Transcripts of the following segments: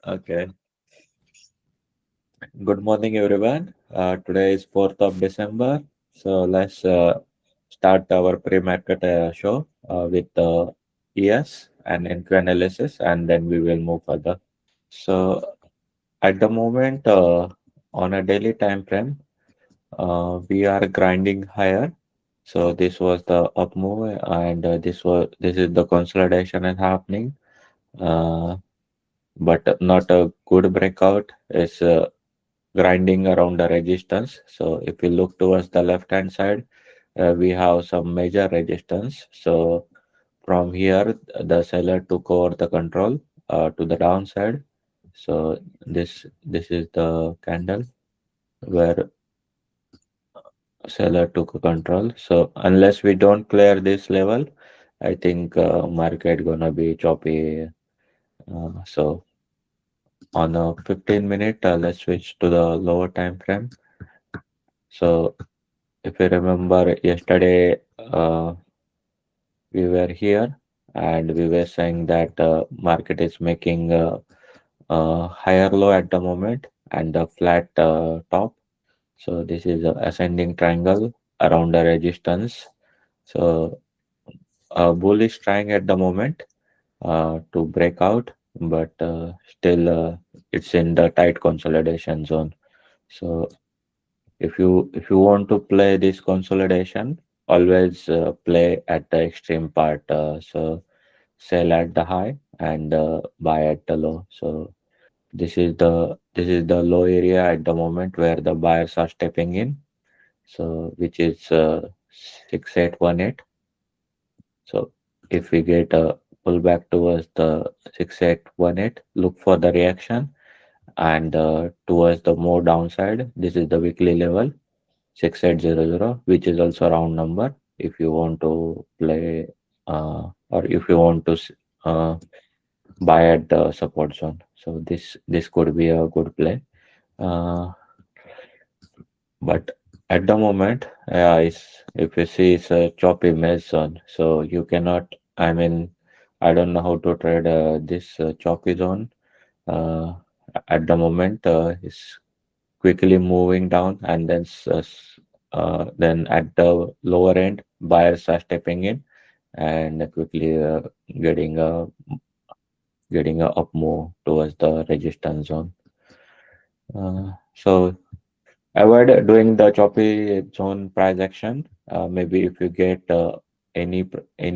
Okay. Good morning, everyone. Today is 4th of December. So let's start our pre-market show with ES and NQ analysis, and then we will move further. So at the moment, on a daily time frame, we are grinding higher. So this was the up move, and this is the consolidation is happening, uh, but not a good breakout. It's grinding around the resistance. So if we look towards the left hand side, we have some major resistance. So from here, the seller took over the control to the downside. So this is the candle where seller took control. So unless we don't clear this level, I think market gonna be choppy. So on a 15 minute, let's switch to the lower time frame. So if you remember yesterday, we were here and we were saying that market is making a higher low at the moment and a flat top. So this is a ascending triangle around the resistance. So a bullish trying at the moment to break out, but still it's in the tight consolidation zone. So if you want to play this consolidation, always play at the extreme part. So sell at the high and buy at the low. So this is the low area at the moment where the buyers are stepping in. So which is 6818. So if we get a pullback towards the 6818, look for the reaction and towards the more downside. This is the weekly level 6800, which is also a round number if you want to play or if you want to buy at the support zone. So this could be a good play. Uh, but at the moment, if you see it's a choppy mess zone, so you cannot. I mean, I don't know how to trade this choppy zone. Uh, at the moment, it's quickly moving down, and then at the lower end, buyers are stepping in and quickly getting a up move towards the resistance zone. So avoid doing the choppy zone price action. Maybe if you get any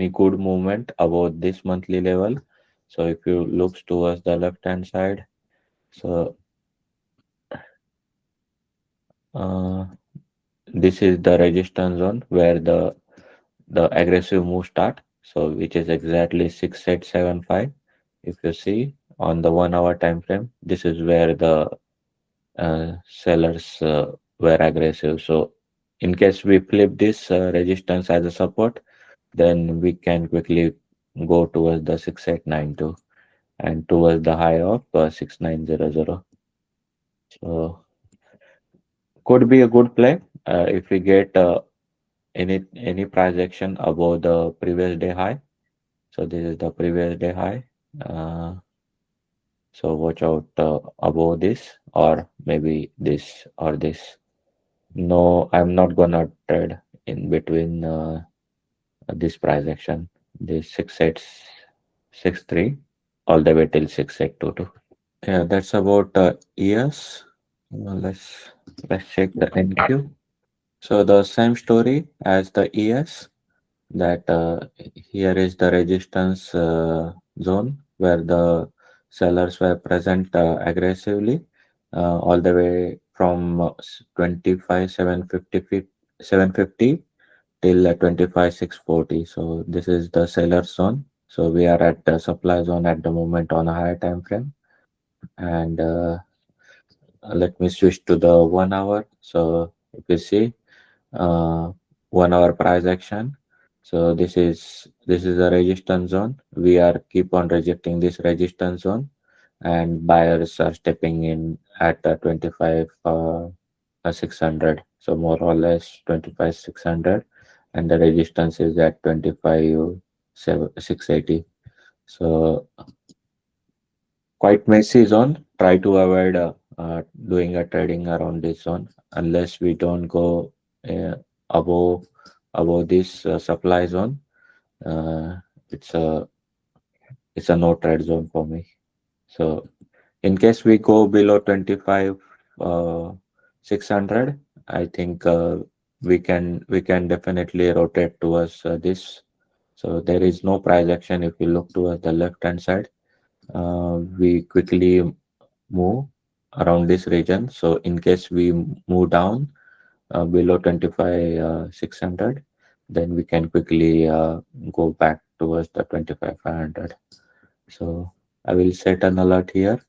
good movement above this monthly level. So if you look towards the left hand side, so uh, this is the resistance zone where the aggressive move start. So which is exactly 6875. If you see on the 1 hour time frame, this is where the sellers were aggressive. So in case we flip this resistance as a support, then we can quickly go towards the 6892 and towards the high of 6900. So could be a good play if we get any price action above the previous day high. So this is the previous day high. Uh, so watch out above this or maybe this or this. No, I'm not gonna trade in between this price action. This 6863 all the way till 6822. Yeah, that's about years. Let's check the NQ. So the same story as the ES that here is the resistance zone where the sellers were present aggressively all the way from 25 750 till 25 640. So this is the seller zone. So we are at the supply zone at the moment on a higher time frame. And let me switch to the 1 hour. So if you see 1 hour price action. So this is a resistance zone. We are keep on rejecting this resistance zone, and buyers are stepping in at 25 600. So more or less 25 600, and the resistance is at 25 680. So quite messy zone. Try to avoid doing a trading around this zone unless we don't go uh, above this supply zone. Uh, it's a no trade zone for me. So in case we go below 25 600, I think we can definitely rotate towards this. So there is no price action if you look towards the left hand side. We quickly move around this region. So in case we move down below 25 600, then we can quickly go back towards the 25 500. So I will set an alert here,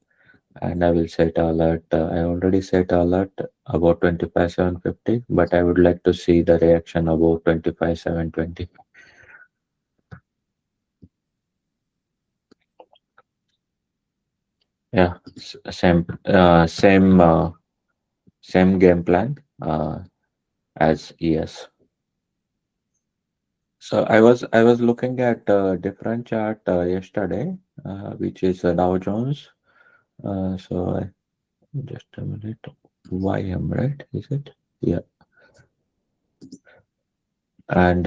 and I will set alert. I already set alert about 25 750, but I would like to see the reaction about 25 720. Yeah, same game plan as ES. So I was looking at a different chart yesterday, which is Dow Jones. So just a minute. YM, right? Is it? Yeah. And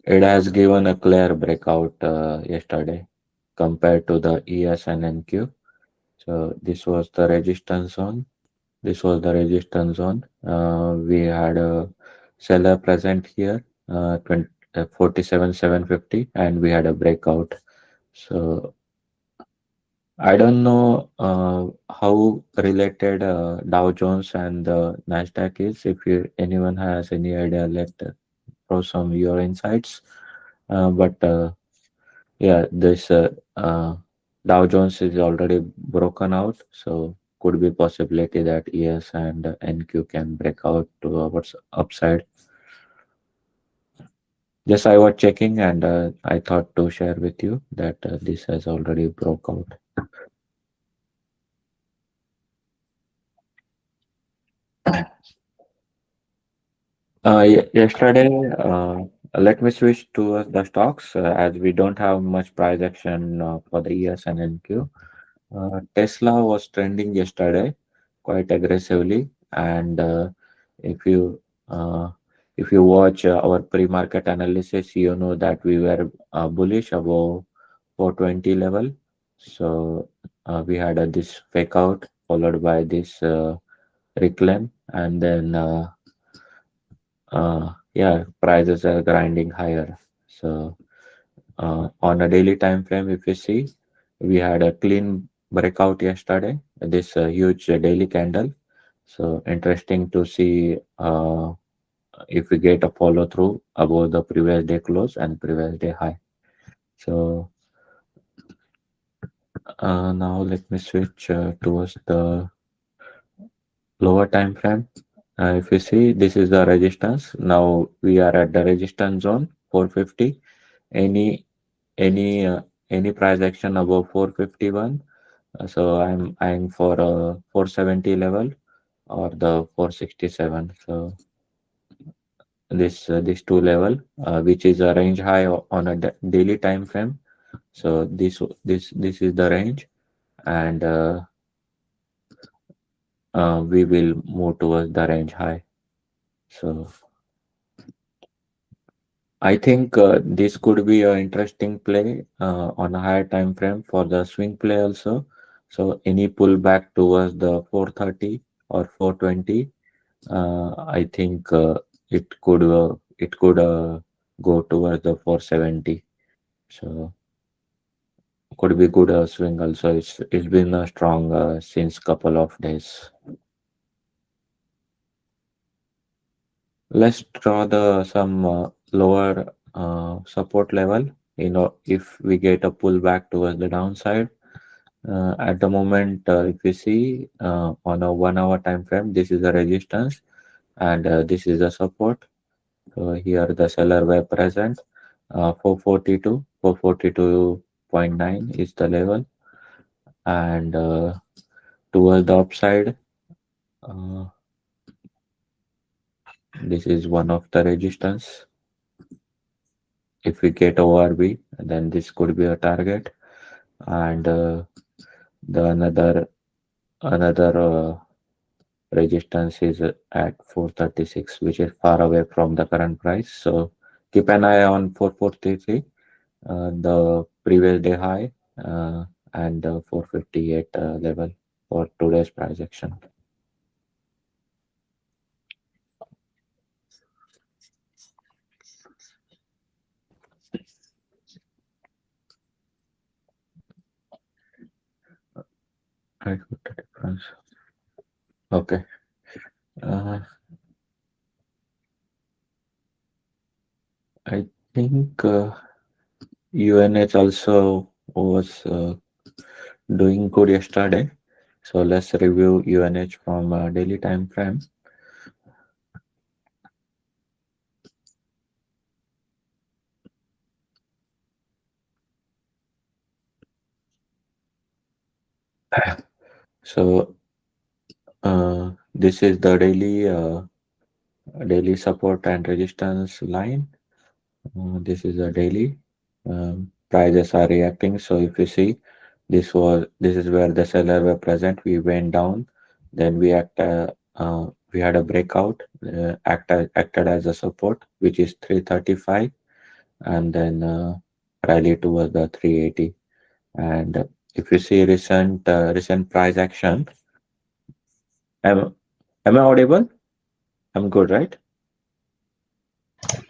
it has given a clear breakout yesterday compared to the ES and NQ. So this was the resistance zone. This was the resistance zone. We had a seller present here, 47 750, and we had a breakout. So I don't know how related Dow Jones and the Nasdaq is. If anyone has any idea, let throw some your insights. But yeah, this Dow Jones is already broken out, so could be possibility that ES and NQ can break out to our upside. Just I was checking, and I thought to share with you that this has already broke out. Yesterday, let me switch to the stocks as we don't have much price action for the ES and NQ. Tesla was trending yesterday quite aggressively, and if you uh, watch our pre-market analysis, you know that we were bullish above 420 level. So we had this fake out followed by this reclaim, and then yeah, prices are grinding higher. So on a daily time frame, if you see, we had a clean breakout yesterday, this huge daily candle. So interesting to see if we get a follow through above the previous day close and previous day high. So now let me switch towards the lower time frame. If you see, this is the resistance. Now we are at the resistance zone 450. Any any uh, any price action above 451. So I'm eyeing for a 470 level or the 467. So this two level, which is a range high on a daily time frame. So this is the range, and we will move towards the range high. So I think this could be an interesting play on a higher time frame for the swing play also. So any pullback towards the 430 or 420, I think it could go towards the 470. So could be good swing also. It's been strong since couple of days. Let's draw the some lower support level. If we get a pullback towards the downside, at the moment, if you see on a 1 hour time frame, this is a resistance and this is a support. So here the seller were present. 442, 442.9 is the level, and towards the upside, uh, this is one of the resistance. If we get ORB, then this could be a target, and The another resistance is at 436, which is far away from the current price. So keep an eye on 4433, the previous day high, and 458 level for today's price action. I put the difference. Okay. Uh, I think UNH also was doing good yesterday. So let's review UNH from daily time frame. So this is the daily support and resistance line. This is a daily. Prices are reacting. So if you see, this is where the seller were present. We went down, then we had a breakout, acted as a support, which is 335, and then rally towards the 380. And if you see recent price action, am am I audible? I'm good, right?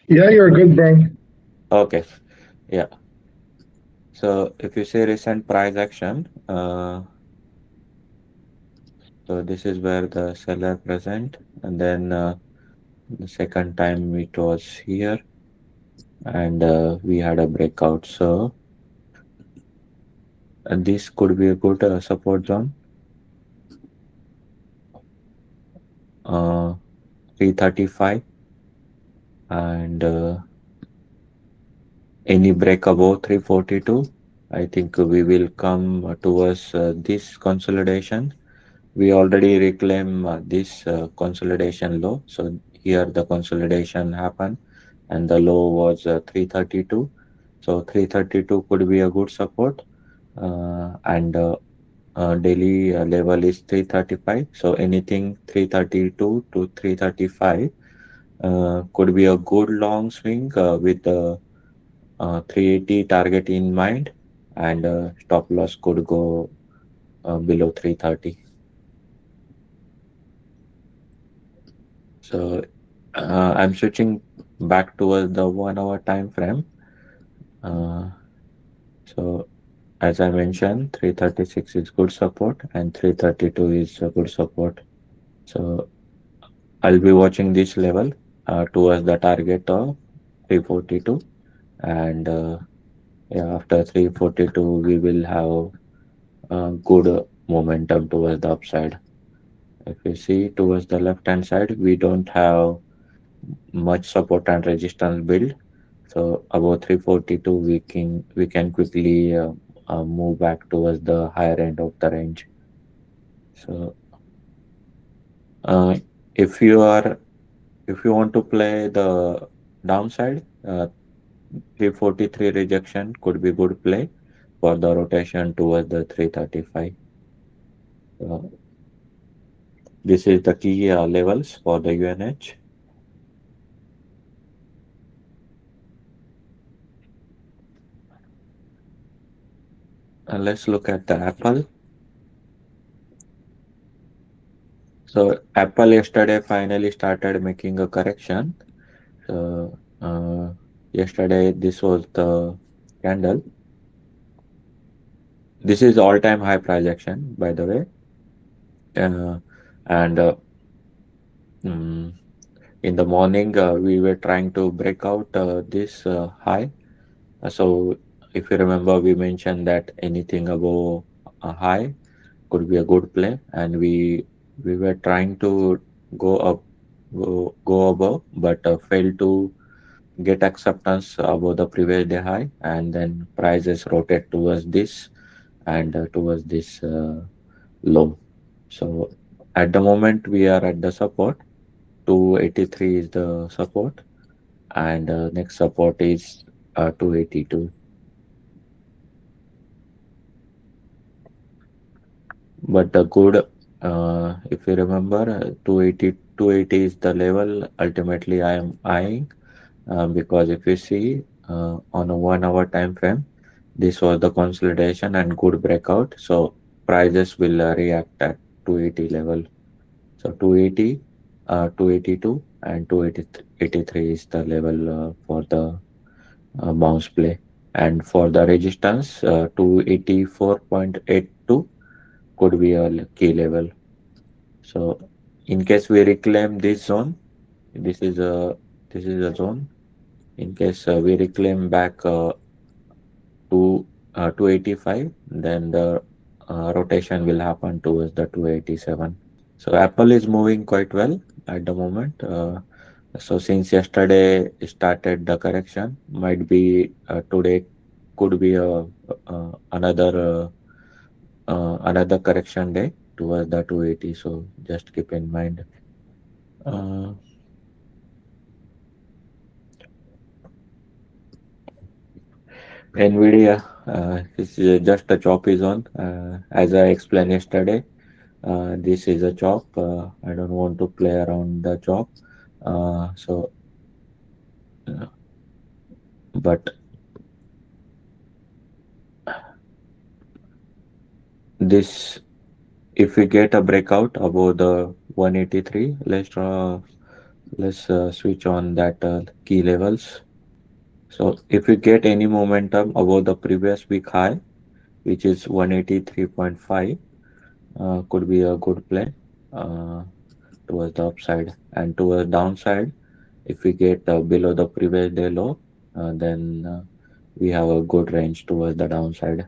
Yeah, you're good, bro. Okay. Yeah. So if you see recent price action, so this is where the seller present, and then the second time it was here, and we had a breakout. So this could be a good support zone, uh, 335, and any break above 342. I think we will come towards this consolidation. We already reclaim this consolidation low. So here the consolidation happened and the low was 332. So 332 could be a good support, and daily level is 335. So anything 332 to 335 could be a good long swing with the 380 target in mind, and stop loss could go below 330. So I'm switching back towards the 1 hour time frame. Uh, so as I mentioned, 336 is good support and 332 is a good support. So I'll be watching this level towards the target of 342, and yeah, after 342 we will have good momentum towards the upside. If you see towards the left hand side, we don't have much support and resistance build. So above 342, we can quickly move back towards the higher end of the range. So uh, if you are if you want to play the downside, 343 rejection could be good play for the rotation towards the 335. So this is the key levels for the UNH. Let's look at the Apple. So Apple yesterday finally started making a correction. So yesterday this was the candle. This is all-time high price action, by the way. Uh, and mm, in the morning we were trying to break out this high. So if you remember, we mentioned that anything above a high could be a good play, and we were trying to go up, go above, but failed to get acceptance above the previous day high, and then prices rotate towards this and towards this low. So at the moment we are at the support. 283 is the support, and next support is 282. But the good, if you remember, 280 is the level ultimately I am eyeing, because if you see on a 1 hour time frame, this was the consolidation and good breakout. So prices will react at 280 level. So 280, 282, and 283 is the level for the bounce play. And for the resistance, 284.82 could be a key level. So in case we reclaim this zone, this is a this is a zone. In case we reclaim back to 285, then the rotation will happen towards the 287. So Apple is moving quite well at the moment. So since yesterday started the correction, might be today could be another correction day towards the 280. So just keep in mind. Uh, Nvidia is just a choppy zone. As I explained yesterday, this is a chop. I don't want to play around the chop. So, uh, but this, if we get a breakout above the 183, let's switch on that key levels. So, if we get any momentum above the previous week high, which is 183.5, could be a good play uh, towards the upside. And towards downside, if we get below the previous day low, then we have a good range towards the downside,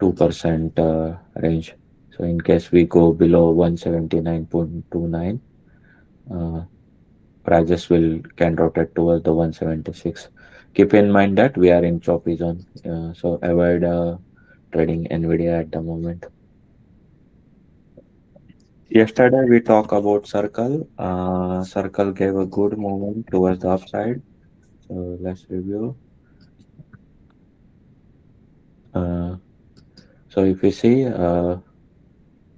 2% range. So in case we go below 179.29, uh, prices will can rotate towards the 176. Keep in mind that we are in choppy zone, so avoid trading Nvidia at the moment. Yesterday we talked about Circle. Circle gave a good movement towards the upside. So let's review. Uh, so if you see,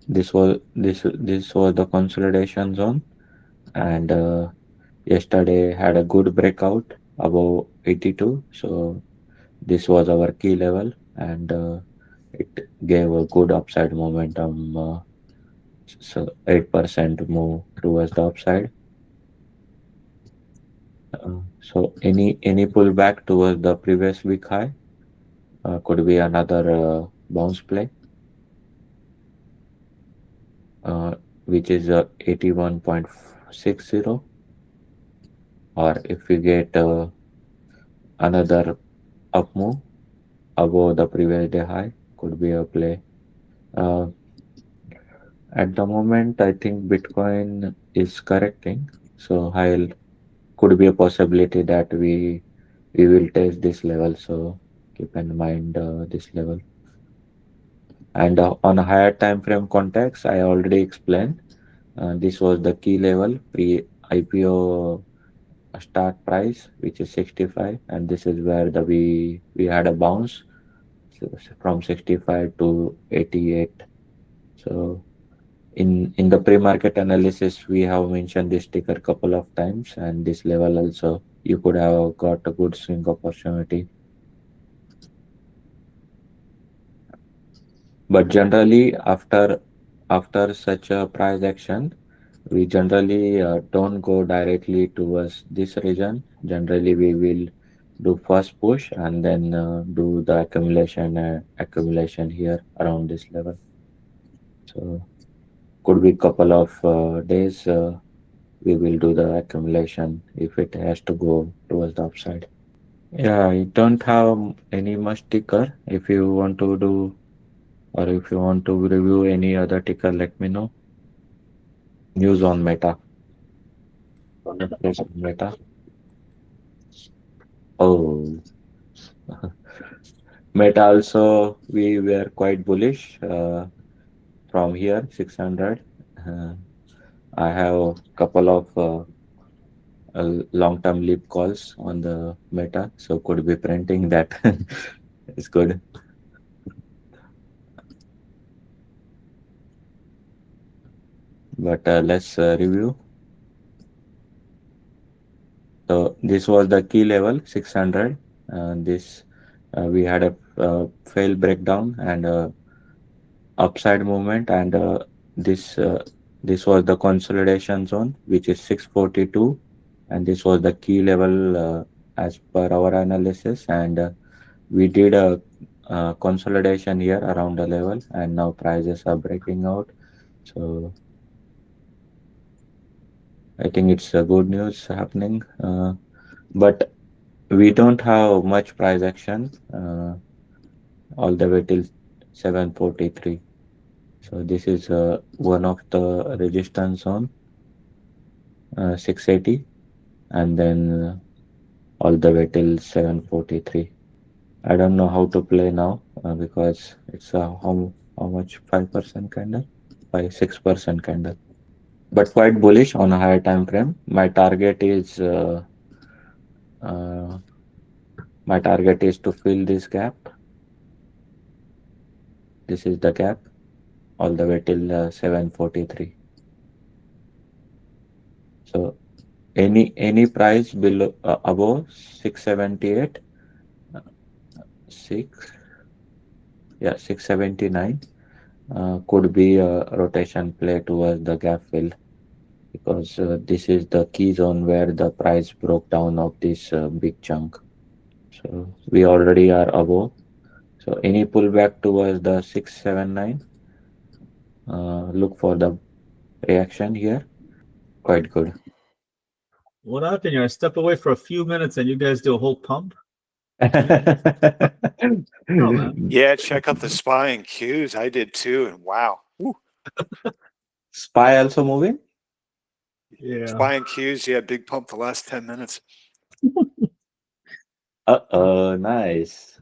this was the consolidation zone, and yesterday had a good breakout above 82. So this was our key level, and it gave a good upside momentum. So 8% move towards the upside. So any pullback towards the previous week high could be another bounce play, which is 81.60. Or if we get another up move above the previous day high, could be a play. Uh, at the moment, I think Bitcoin is correcting, so I'll could be a possibility that we will test this level. So keep in mind this level. And on a higher time frame context, I already explained. This was the key level pre IPO start price, which is 65, and this is where the we had a bounce from 65 to 88. So in the pre-market analysis, we have mentioned this ticker couple of times, and this level also you could have got a good swing opportunity. But generally, after such a price action, we generally don't go directly towards this region. Generally, we will do first push and then do the accumulation here around this level. So could be couple of days we will do the accumulation if it has to go towards the upside. Yeah, I don't have any much ticker. If you want to do or if you want to review any other ticker, let me know. News on Meta. News on Meta. Oh, Meta also we were quite bullish from here 600. Uh, I have a couple of long-term leap calls on the Meta, so could be printing that. It's good. but let's review. So this was the key level 600. This we had a fail breakdown and upside movement, and this this was the consolidation zone, which is 642, and this was the key level as per our analysis. And we did a consolidation here around the level, and now prices are breaking out. So I think it's a good news happening. But we don't have much price action all the way till 743. So this is one of the resistance zone, 680, and then all the way till 743. I don't know how to play now because it's how much 5% candle, 5 6% candle, but quite bullish on a higher time frame. Uh, my target is to fill this gap. This is the gap all the way till 743. So any price below above 678, uh, 6 yeah 679 could be a rotation play towards the gap fill, because this is the key zone where the price broke down of this big chunk. So we already are above. So any pullback towards the 679, look for the reaction here. Quite good. What happened here? I step away for a few minutes and you guys do a whole pump? Oh, man. Yeah, check out the SPY and Qs. I did too, and wow. Woo. SPY also moving? Yeah. SPY and Qs, yeah, big pump the last 10 minutes. Nice.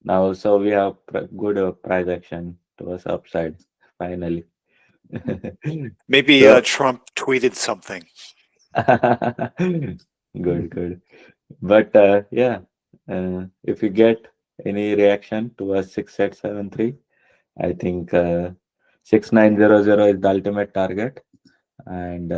Now, so we have good price action towards upside, finally. Maybe So, Trump tweeted something. good, good. But yeah, if you get any reaction towards 6873, I think 6900 is the ultimate target. And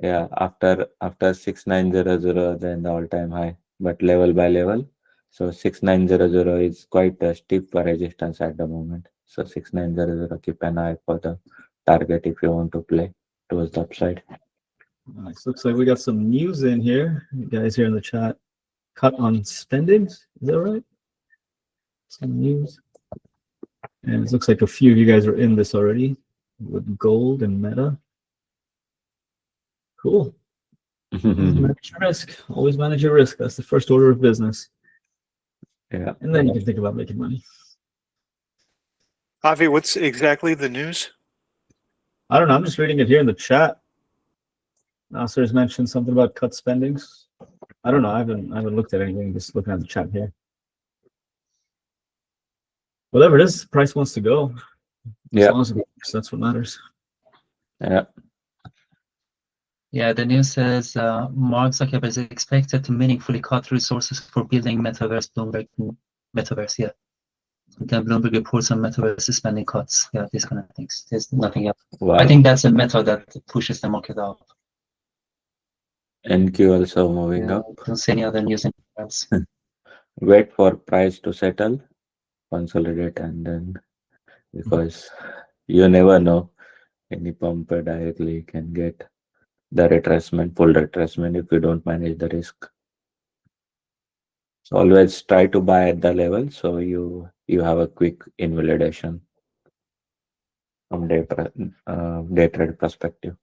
yeah, after 6900, then the all-time high, but level by level. So 6900 is quite a steep resistance at the moment. So 6900, keep an eye for the target if you want to play towards the upside. Nice. Looks like we got some news in here. You guys here in the chat. Cut on spendings. Is that right? Some news. And it looks like a few of you guys are in this already with gold and meta. Cool. Manage your risk. Always manage your risk. That's the first order of business. Yeah. And then you can think about making money. Avi, what's exactly the news? I don't know. I'm just reading it here in the chat. Nasser's mentioned something about cut spendings. I don't know. I haven't looked at anything. Just looking at the chat here. Whatever it is, the price wants to go. Yeah. As long as it works, that's what matters. Yeah. Yeah, the news says Mark Zuckerberg is expected to meaningfully cut resources for building metaverse. Bloomberg metaverse, yeah. Then Bloomberg reports on metaverse spending cuts. Yeah, these kind of things. There's nothing else. Wow. I think that's a method that pushes the market up. NQ also moving Yeah, up. I don't see any other news else. Wait for price to settle, consolidate, and then, because you never know, any pumper directly can get the retracement, full retracement, if you don't manage the risk. So always try to buy at the level so you have a quick invalidation from day trade perspective.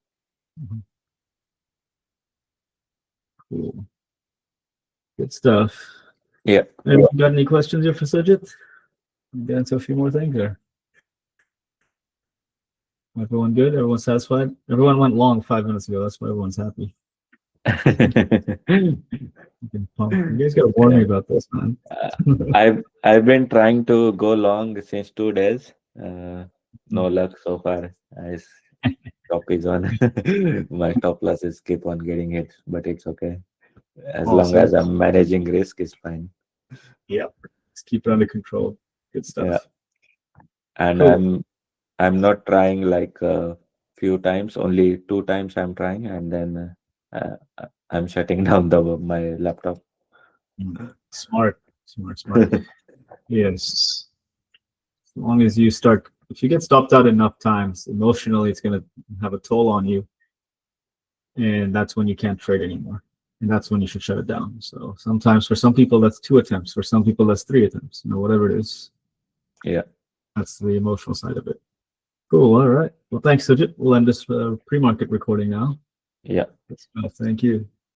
Cool. Good stuff. Yeah. Anyone got any questions here for Sujit? Get into a few more things there. Everyone good? Everyone satisfied? Everyone went long 5 minutes ago. That's why everyone's happy. You guys gotta warn me about this, man. I've been trying to go long since 2 days. No luck so far. Stop is on. My stop losses keep on getting hit, but it's okay. As long as I'm managing risk, it's fine. Yeah, just keep it under control. Good stuff. Yeah. And cool. I'm not trying like a few times, only 2 times I'm trying, and then I'm shutting down the my laptop. Smart, smart. Yes. As long as you start, if you get stopped out enough times, emotionally, it's going to have a toll on you. And that's when you can't trade anymore. And that's when you should shut it down. So sometimes for some people, that's 2 attempts. For some people, that's 3 attempts. Whatever it is. Yeah. That's the emotional side of it. Cool. All right. Well, thanks, Sujit. We'll end this pre-market recording now. Yeah. Thank you.